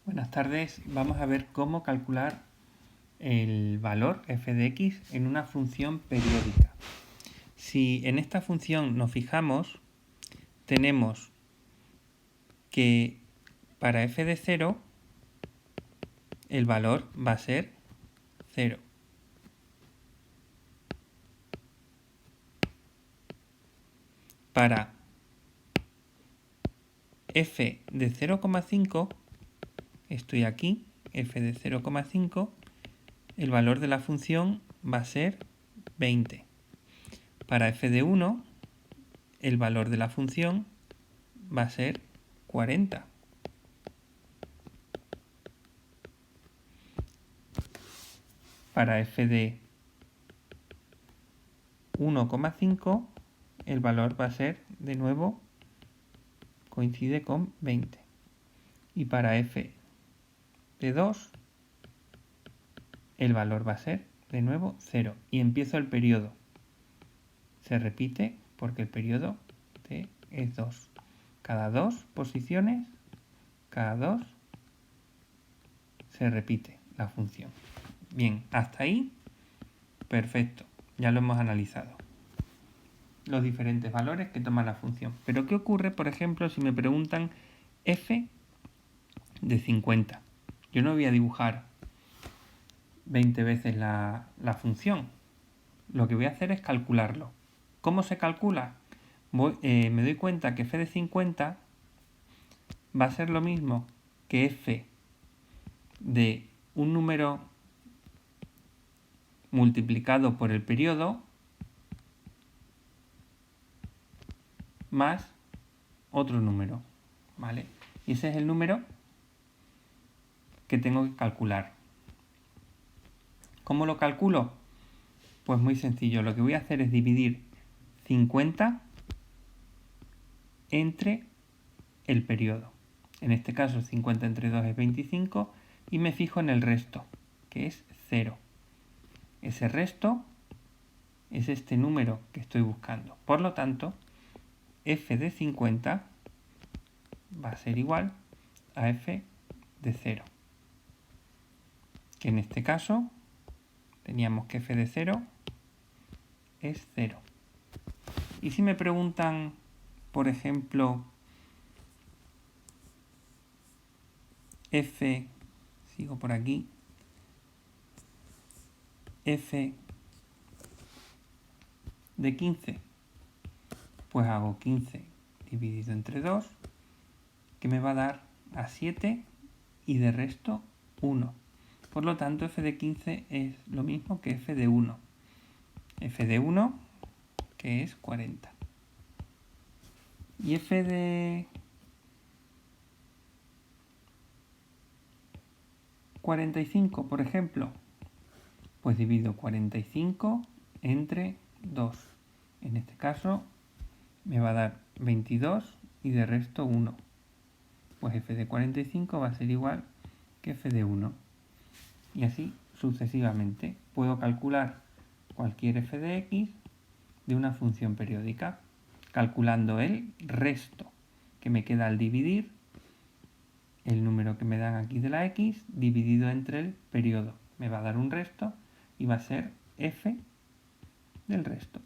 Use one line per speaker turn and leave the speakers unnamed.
Buenas tardes, vamos a ver cómo calcular el valor f de x en una función periódica. Si en esta función nos fijamos, tenemos que para f de 0 el valor va a ser 0. Para f de 0,5, estoy aquí, f de 0,5, el valor de la función va a ser 20. Para f de 1, el valor de la función va a ser 40. Para f de 1,5 el valor va a ser, de nuevo, coincide con 20. Y para f de 2 el valor va a ser, de nuevo, 0. Y empiezo el periodo. Se repite porque el periodo t es 2. Cada 2 posiciones, cada 2 se repite la función. Bien, hasta ahí, perfecto. Ya lo hemos analizado. Los diferentes valores que toma la función. Pero ¿qué ocurre, por ejemplo, si me preguntan f de 50? Yo no voy a dibujar 20 veces la función. Lo que voy a hacer es calcularlo. ¿Cómo se calcula? Me doy cuenta que f de 50 va a ser lo mismo que f de un número multiplicado por el periodo más otro número, ¿vale? Y ese es el número que tengo que calcular. ¿Cómo lo calculo? Pues muy sencillo. Lo que voy a hacer es dividir 50 entre el periodo. En este caso 50 entre 2 es 25 y me fijo en el resto, que es 0. Ese resto es este número que estoy buscando. Por lo tanto, f de 50 va a ser igual a f de 0. Que en este caso teníamos que f de 0 es 0. Y si me preguntan, por ejemplo, f, sigo por aquí, f de 15, pues hago 15 dividido entre 2, que me va a dar a 7 y de resto 1. Por lo tanto, f de 15 es lo mismo que f de 1. F de 1, que es 40. Y f de 45, por ejemplo, pues divido 45 entre 2. En este caso me va a dar 22 y de resto 1. Pues f de 45 va a ser igual que f de 1. Y así sucesivamente. Puedo calcular cualquier f de x de una función periódica, calculando el resto que me queda al dividir el número que me dan aquí de la x dividido entre el periodo. Me va a dar un resto y va a ser f del resto.